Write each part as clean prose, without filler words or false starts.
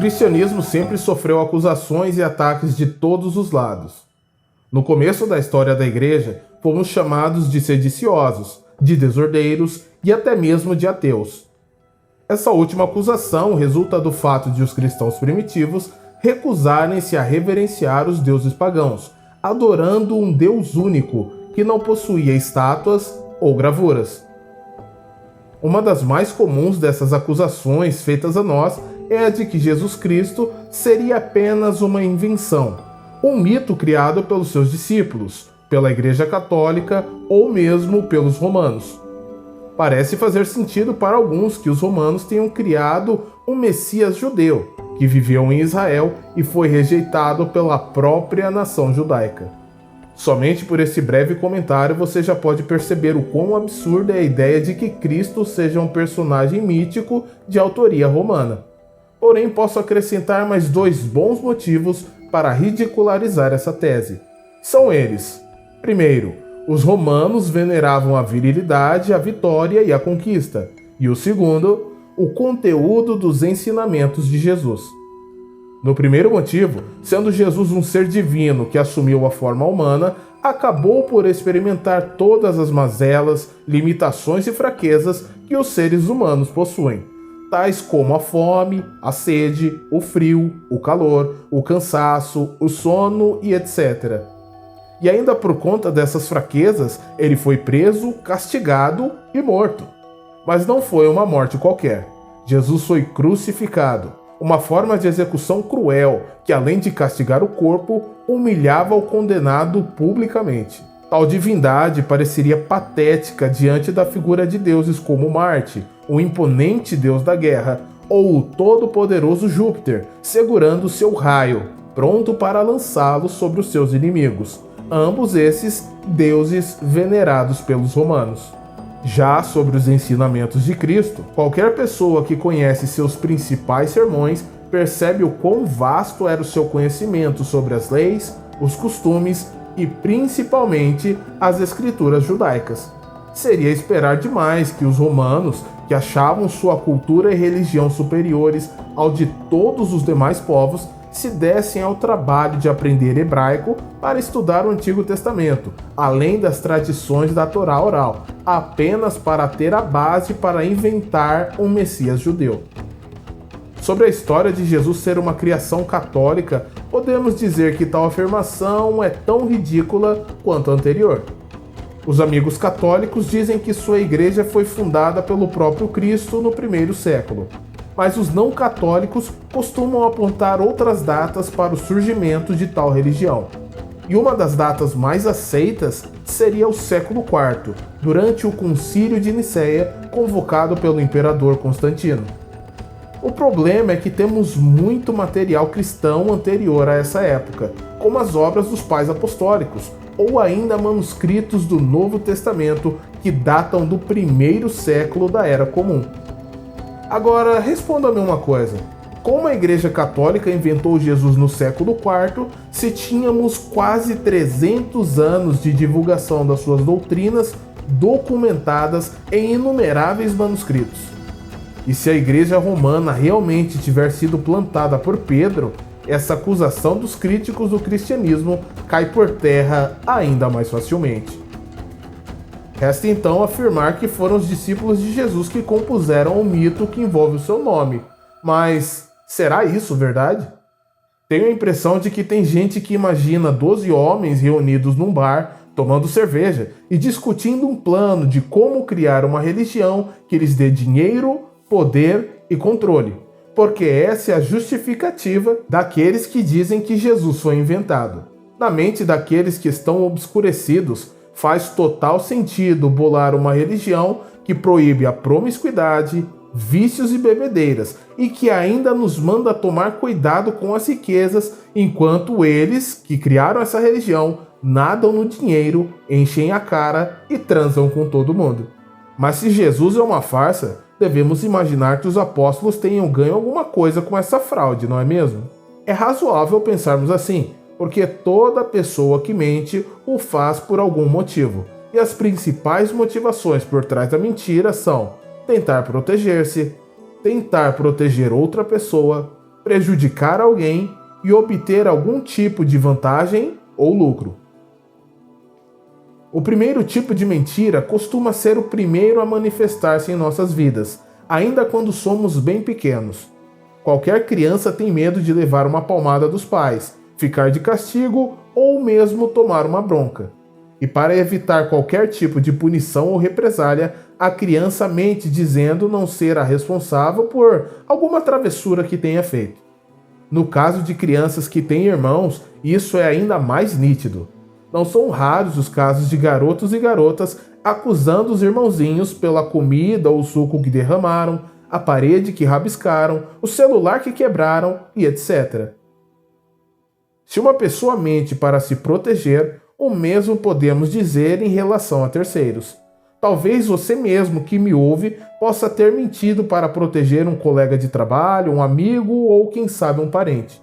cristianismo sempre sofreu acusações e ataques de todos os lados. No começo da história da igreja, fomos chamados de sediciosos, de desordeiros e até mesmo de ateus. Essa última acusação resulta do fato de os cristãos primitivos recusarem-se a reverenciar os deuses pagãos, adorando um Deus único que não possuía estátuas ou gravuras. Uma das mais comuns dessas acusações feitas a nós é a de que Jesus Cristo seria apenas uma invenção, um mito criado pelos seus discípulos, pela Igreja Católica ou mesmo pelos romanos. Parece fazer sentido para alguns que os romanos tenham criado um Messias judeu, que viveu em Israel e foi rejeitado pela própria nação judaica. Somente por esse breve comentário você já pode perceber o quão absurda é a ideia de que Cristo seja um personagem mítico de autoria romana. Porém, posso acrescentar mais 2 bons motivos para ridicularizar essa tese. São eles: primeiro, os romanos veneravam a virilidade, a vitória e a conquista. E o segundo, o conteúdo dos ensinamentos de Jesus. No primeiro motivo, sendo Jesus um ser divino que assumiu a forma humana, acabou por experimentar todas as mazelas, limitações e fraquezas que os seres humanos possuem, tais como a fome, a sede, o frio, o calor, o cansaço, o sono e etc. E ainda por conta dessas fraquezas, ele foi preso, castigado e morto. Mas não foi uma morte qualquer. Jesus foi crucificado, uma forma de execução cruel que, além de castigar o corpo, humilhava o condenado publicamente. Tal divindade pareceria patética diante da figura de deuses como Marte, o imponente deus da guerra, ou o todo-poderoso Júpiter, segurando seu raio, pronto para lançá-lo sobre os seus inimigos. Ambos esses deuses venerados pelos romanos. Já sobre os ensinamentos de Cristo, qualquer pessoa que conhece seus principais sermões percebe o quão vasto era o seu conhecimento sobre as leis, os costumes e principalmente as escrituras judaicas. Seria esperar demais que os romanos, que achavam sua cultura e religião superiores ao de todos os demais povos, se dessem ao trabalho de aprender hebraico para estudar o Antigo Testamento, além das tradições da Torá oral, apenas para ter a base para inventar um Messias judeu. Sobre a história de Jesus ser uma criação católica, podemos dizer que tal afirmação é tão ridícula quanto a anterior. Os amigos católicos dizem que sua igreja foi fundada pelo próprio Cristo no 1º século. Mas os não católicos costumam apontar outras datas para o surgimento de tal religião. E uma das datas mais aceitas seria o século IV, durante o Concílio de Nicéia, convocado pelo imperador Constantino. O problema é que temos muito material cristão anterior a essa época, como as obras dos pais apostólicos, ou ainda manuscritos do Novo Testamento que datam do 1º século da Era Comum. Agora, responda-me uma coisa. Como a Igreja Católica inventou Jesus no século IV, se tínhamos quase 300 anos de divulgação das suas doutrinas documentadas em inumeráveis manuscritos? E se a Igreja Romana realmente tiver sido plantada por Pedro, essa acusação dos críticos do cristianismo cai por terra ainda mais facilmente. Resta então afirmar que foram os discípulos de Jesus que compuseram o mito que envolve o seu nome. Mas será isso verdade? Tenho a impressão de que tem gente que imagina 12 homens reunidos num bar, tomando cerveja e discutindo um plano de como criar uma religião que lhes dê dinheiro, poder e controle. Porque essa é a justificativa daqueles que dizem que Jesus foi inventado. Na mente daqueles que estão obscurecidos, faz total sentido bolar uma religião que proíbe a promiscuidade, vícios e bebedeiras, e que ainda nos manda tomar cuidado com as riquezas, enquanto eles, que criaram essa religião, nadam no dinheiro, enchem a cara e transam com todo mundo. Mas se Jesus é uma farsa, devemos imaginar que os apóstolos tenham ganho alguma coisa com essa fraude, não é mesmo? É razoável pensarmos assim, porque toda pessoa que mente o faz por algum motivo, e as principais motivações por trás da mentira são tentar proteger-se, tentar proteger outra pessoa, prejudicar alguém e obter algum tipo de vantagem ou lucro. O primeiro tipo de mentira costuma ser o primeiro a manifestar-se em nossas vidas, ainda quando somos bem pequenos. Qualquer criança tem medo de levar uma palmada dos pais, ficar de castigo ou mesmo tomar uma bronca. E para evitar qualquer tipo de punição ou represália, a criança mente dizendo não ser a responsável por alguma travessura que tenha feito. No caso de crianças que têm irmãos, isso é ainda mais nítido. Não são raros os casos de garotos e garotas acusando os irmãozinhos pela comida ou suco que derramaram, a parede que rabiscaram, o celular que quebraram e etc. Se uma pessoa mente para se proteger, o mesmo podemos dizer em relação a terceiros. Talvez você mesmo que me ouve possa ter mentido para proteger um colega de trabalho, um amigo ou quem sabe um parente.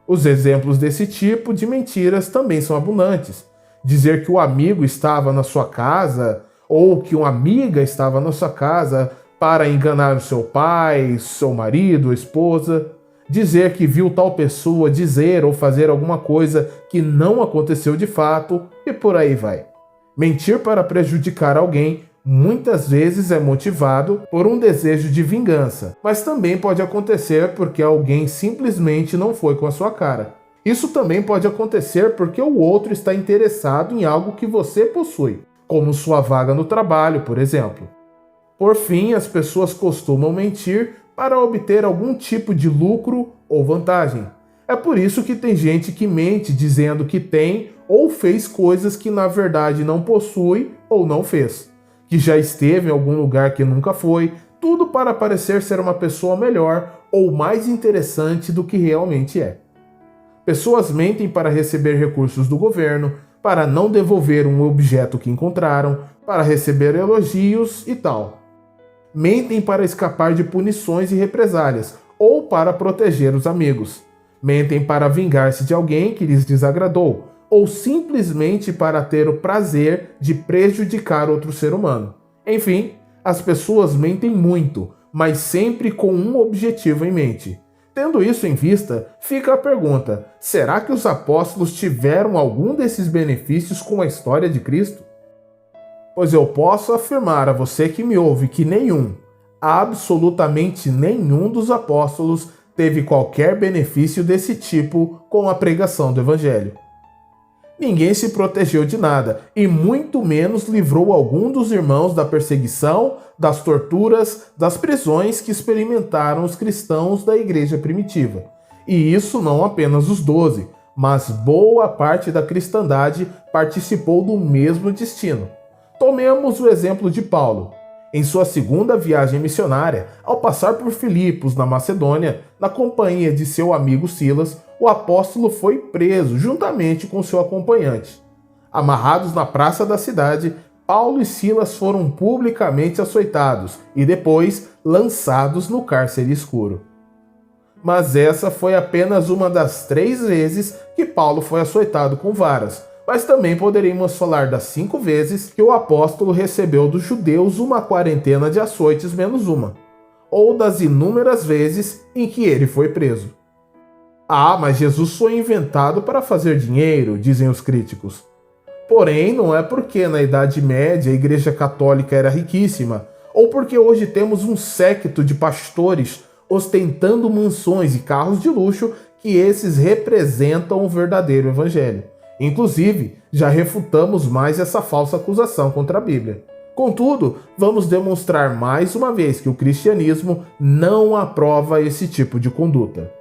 Os exemplos desse tipo de mentiras também são abundantes. Dizer que o amigo estava na sua casa ou que uma amiga estava na sua casa para enganar o seu pai, seu marido, esposa. Dizer que viu tal pessoa dizer ou fazer alguma coisa que não aconteceu de fato e por aí vai. Mentir para prejudicar alguém muitas vezes é motivado por um desejo de vingança, mas também pode acontecer porque alguém simplesmente não foi com a sua cara. Isso também pode acontecer porque o outro está interessado em algo que você possui, como sua vaga no trabalho, por exemplo. Por fim, as pessoas costumam mentir para obter algum tipo de lucro ou vantagem. É por isso que tem gente que mente dizendo que tem ou fez coisas que na verdade não possui ou não fez, que já esteve em algum lugar que nunca foi, tudo para parecer ser uma pessoa melhor ou mais interessante do que realmente é. Pessoas mentem para receber recursos do governo, para não devolver um objeto que encontraram, para receber elogios e tal. Mentem para escapar de punições e represálias, ou para proteger os amigos. Mentem para vingar-se de alguém que lhes desagradou, ou simplesmente para ter o prazer de prejudicar outro ser humano. Enfim, as pessoas mentem muito, mas sempre com um objetivo em mente. Tendo isso em vista, fica a pergunta: será que os apóstolos tiveram algum desses benefícios com a história de Cristo? Pois eu posso afirmar a você que me ouve que nenhum, absolutamente nenhum dos apóstolos teve qualquer benefício desse tipo com a pregação do Evangelho. Ninguém se protegeu de nada, e muito menos livrou algum dos irmãos da perseguição, das torturas, das prisões que experimentaram os cristãos da igreja primitiva. E isso não apenas os 12, mas boa parte da cristandade participou do mesmo destino. Tomemos o exemplo de Paulo. Em sua segunda viagem missionária, ao passar por Filipos, na Macedônia, na companhia de seu amigo Silas, o apóstolo foi preso juntamente com seu acompanhante. Amarrados na praça da cidade, Paulo e Silas foram publicamente açoitados e depois lançados no cárcere escuro. Mas essa foi apenas uma das 3 vezes que Paulo foi açoitado com varas. Mas também poderíamos falar das 5 vezes que o apóstolo recebeu dos judeus uma quarentena de açoites menos uma, ou das inúmeras vezes em que ele foi preso. Ah, mas Jesus foi inventado para fazer dinheiro, dizem os críticos. Porém, não é porque na Idade Média a Igreja Católica era riquíssima, ou porque hoje temos um séquito de pastores ostentando mansões e carros de luxo que esses representam o verdadeiro evangelho. Inclusive, já refutamos mais essa falsa acusação contra a Bíblia. Contudo, vamos demonstrar mais uma vez que o cristianismo não aprova esse tipo de conduta.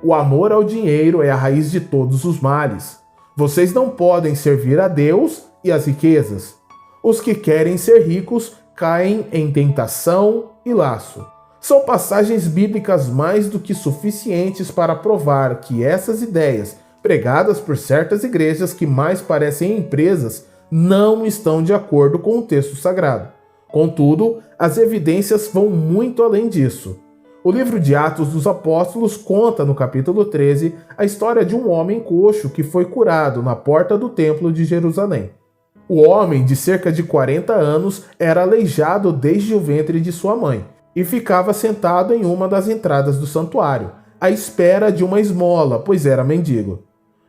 O amor ao dinheiro é a raiz de todos os males. Vocês não podem servir a Deus e as riquezas. Os que querem ser ricos caem em tentação e laço. São passagens bíblicas mais do que suficientes para provar que essas ideias pregadas por certas igrejas que mais parecem empresas, não estão de acordo com o texto sagrado. Contudo, as evidências vão muito além disso. O livro de Atos dos Apóstolos conta, no capítulo 13, a história de um homem coxo que foi curado na porta do templo de Jerusalém. O homem, de cerca de 40 anos, era aleijado desde o ventre de sua mãe e ficava sentado em uma das entradas do santuário, à espera de uma esmola, pois era mendigo.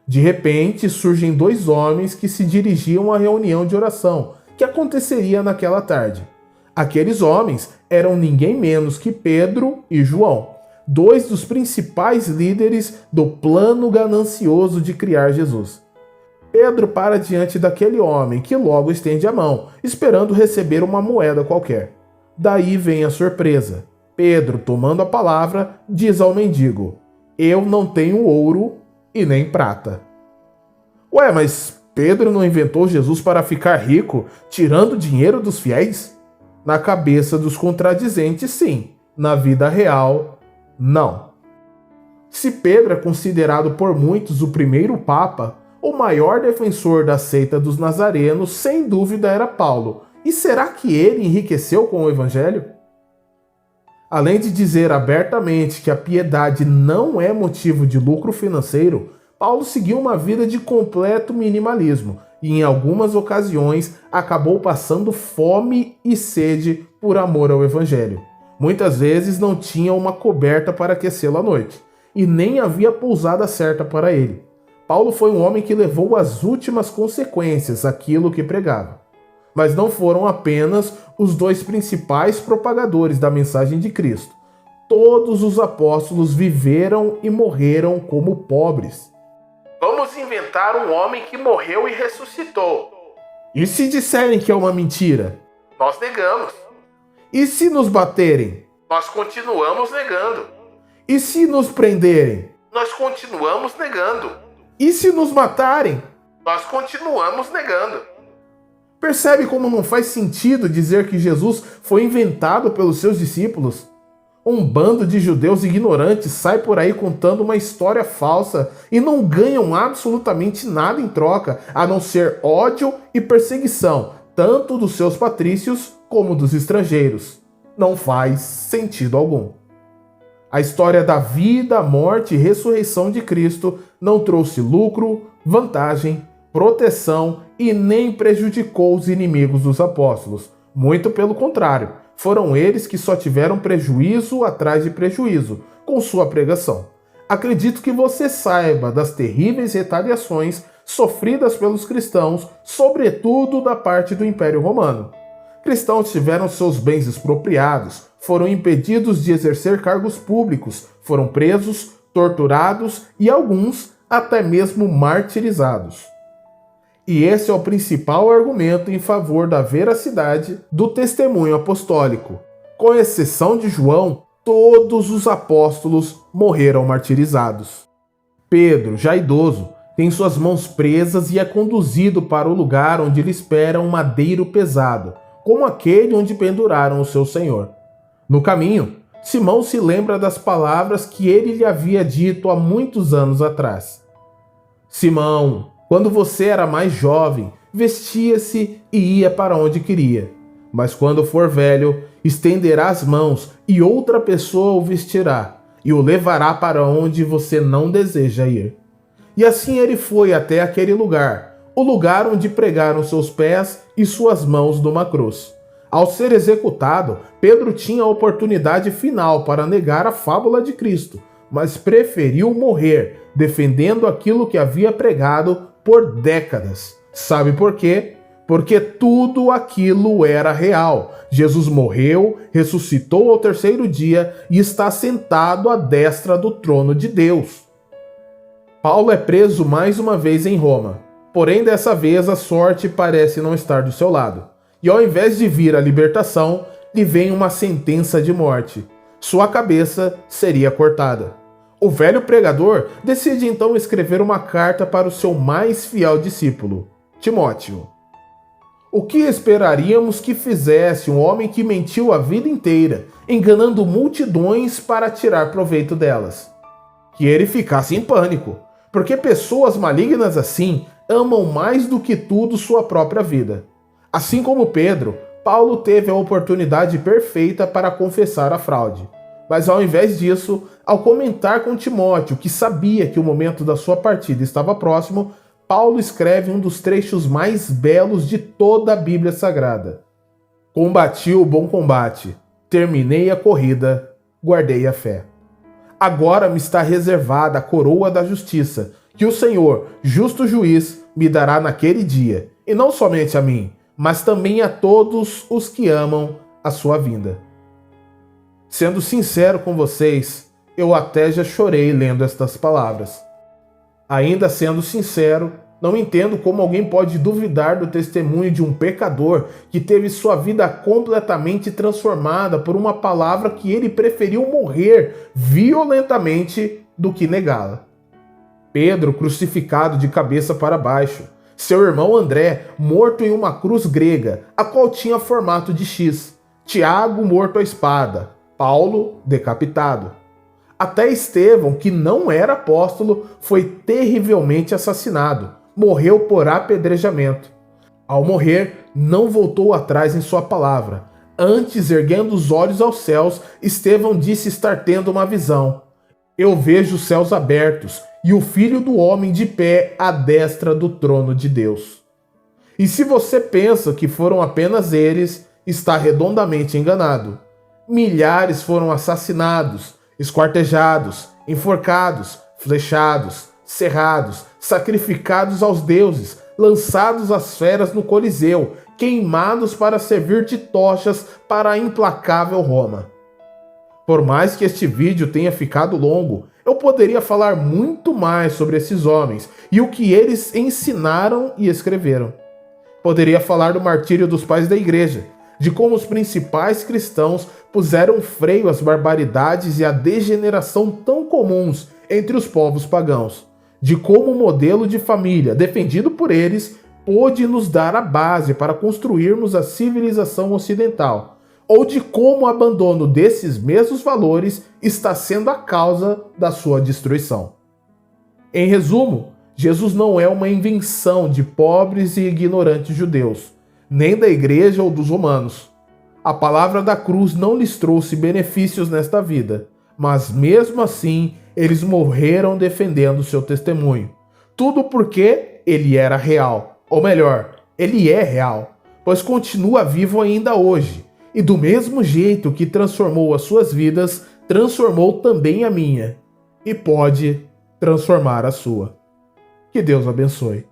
De repente, surgem dois homens que se dirigiam à reunião de oração que aconteceria naquela tarde. Aqueles homens eram ninguém menos que Pedro e João, dois dos principais líderes do plano ganancioso de criar Jesus. Pedro para diante daquele homem, que logo estende a mão, esperando receber uma moeda qualquer. Daí vem a surpresa. Pedro, tomando a palavra, diz ao mendigo: "Eu não tenho ouro e nem prata." Ué, mas Pedro não inventou Jesus para ficar rico, tirando dinheiro dos fiéis? Na cabeça dos contradizentes, sim. Na vida real, não. Se Pedro é considerado por muitos o primeiro papa, o maior defensor da seita dos nazarenos, sem dúvida, era Paulo. E será que ele enriqueceu com o evangelho? Além de dizer abertamente que a piedade não é motivo de lucro financeiro, Paulo seguiu uma vida de completo minimalismo e, em algumas ocasiões, acabou passando fome e sede por amor ao evangelho. Muitas vezes não tinha uma coberta para aquecê-lo à noite, e nem havia pousada certa para ele. Paulo foi um homem que levou às últimas consequências aquilo que pregava. Mas não foram apenas os dois principais propagadores da mensagem de Cristo. Todos os apóstolos viveram e morreram como pobres. Vamos inventar um homem que morreu e ressuscitou. E se disserem que é uma mentira? Nós negamos. E se nos baterem? Nós continuamos negando. E se nos prenderem? Nós continuamos negando. E se nos matarem? Nós continuamos negando. Percebe como não faz sentido dizer que Jesus foi inventado pelos seus discípulos? Um bando de judeus ignorantes sai por aí contando uma história falsa e não ganham absolutamente nada em troca, a não ser ódio e perseguição, tanto dos seus patrícios como dos estrangeiros. Não faz sentido algum. A história da vida, morte e ressurreição de Cristo não trouxe lucro, vantagem, proteção e nem prejudicou os inimigos dos apóstolos. Muito pelo contrário, foram eles que só tiveram prejuízo atrás de prejuízo com sua pregação. Acredito que você saiba das terríveis retaliações sofridas pelos cristãos, sobretudo da parte do Império Romano. Cristãos tiveram seus bens expropriados, foram impedidos de exercer cargos públicos, foram presos, torturados e alguns até mesmo martirizados. E esse é o principal argumento em favor da veracidade do testemunho apostólico. Com exceção de João, todos os apóstolos morreram martirizados. Pedro, já idoso, tem suas mãos presas e é conduzido para o lugar onde lhe espera um madeiro pesado, como aquele onde penduraram o seu Senhor. No caminho, Simão se lembra das palavras que ele lhe havia dito há muitos anos atrás. Simão, quando você era mais jovem, vestia-se e ia para onde queria. Mas quando for velho, estenderá as mãos e outra pessoa o vestirá e o levará para onde você não deseja ir. E assim ele foi até aquele lugar, o lugar onde pregaram seus pés e suas mãos numa cruz. Ao ser executado, Pedro tinha a oportunidade final para negar a fábula de Cristo, mas preferiu morrer, defendendo aquilo que havia pregado por décadas. Sabe por quê? Porque tudo aquilo era real. Jesus morreu, ressuscitou ao terceiro dia e está sentado à destra do trono de Deus. Paulo é preso mais uma vez em Roma. Porém, dessa vez a sorte parece não estar do seu lado. E ao invés de vir a libertação, lhe vem uma sentença de morte. Sua cabeça seria cortada. O velho pregador decide então escrever uma carta para o seu mais fiel discípulo, Timóteo. O que esperaríamos que fizesse um homem que mentiu a vida inteira, enganando multidões para tirar proveito delas? Que ele ficasse em pânico, porque pessoas malignas assim amam mais do que tudo sua própria vida. Assim como Pedro, Paulo teve a oportunidade perfeita para confessar a fraude. Mas ao invés disso, ao comentar com Timóteo, que sabia que o momento da sua partida estava próximo, Paulo escreve um dos trechos mais belos de toda a Bíblia Sagrada. Combati o bom combate, terminei a corrida, guardei a fé. Agora me está reservada a coroa da justiça, que o Senhor, justo juiz, me dará naquele dia, e não somente a mim, mas também a todos os que amam a sua vinda. Sendo sincero com vocês, eu até já chorei lendo estas palavras. Ainda sendo sincero, não entendo como alguém pode duvidar do testemunho de um pecador que teve sua vida completamente transformada por uma palavra que ele preferiu morrer violentamente do que negá-la. Pedro crucificado de cabeça para baixo, seu irmão André morto em uma cruz grega, a qual tinha formato de X, Tiago morto à espada, Paulo decapitado. Até Estevão, que não era apóstolo, foi terrivelmente assassinado, morreu por apedrejamento. Ao morrer, não voltou atrás em sua palavra. Antes, erguendo os olhos aos céus, Estevão disse estar tendo uma visão. Eu vejo os céus abertos e o Filho do Homem de pé à destra do trono de Deus. E se você pensa que foram apenas eles, está redondamente enganado. Milhares foram assassinados, esquartejados, enforcados, flechados, serrados, sacrificados aos deuses, lançados às feras no Coliseu, queimados para servir de tochas para a implacável Roma. Por mais que este vídeo tenha ficado longo, eu poderia falar muito mais sobre esses homens e o que eles ensinaram e escreveram. Poderia falar do martírio dos pais da igreja, de como os principais cristãos puseram freio às barbaridades e à degeneração tão comuns entre os povos pagãos, de como o modelo de família defendido por eles pôde nos dar a base para construirmos a civilização ocidental, ou de como o abandono desses mesmos valores está sendo a causa da sua destruição. Em resumo, Jesus não é uma invenção de pobres e ignorantes judeus, nem da igreja ou dos romanos. A palavra da cruz não lhes trouxe benefícios nesta vida, mas mesmo assim eles morreram defendendo seu testemunho. Tudo porque ele era real, ou melhor, ele é real, pois continua vivo ainda hoje, e do mesmo jeito que transformou as suas vidas, transformou também a minha, e pode transformar a sua. Que Deus abençoe.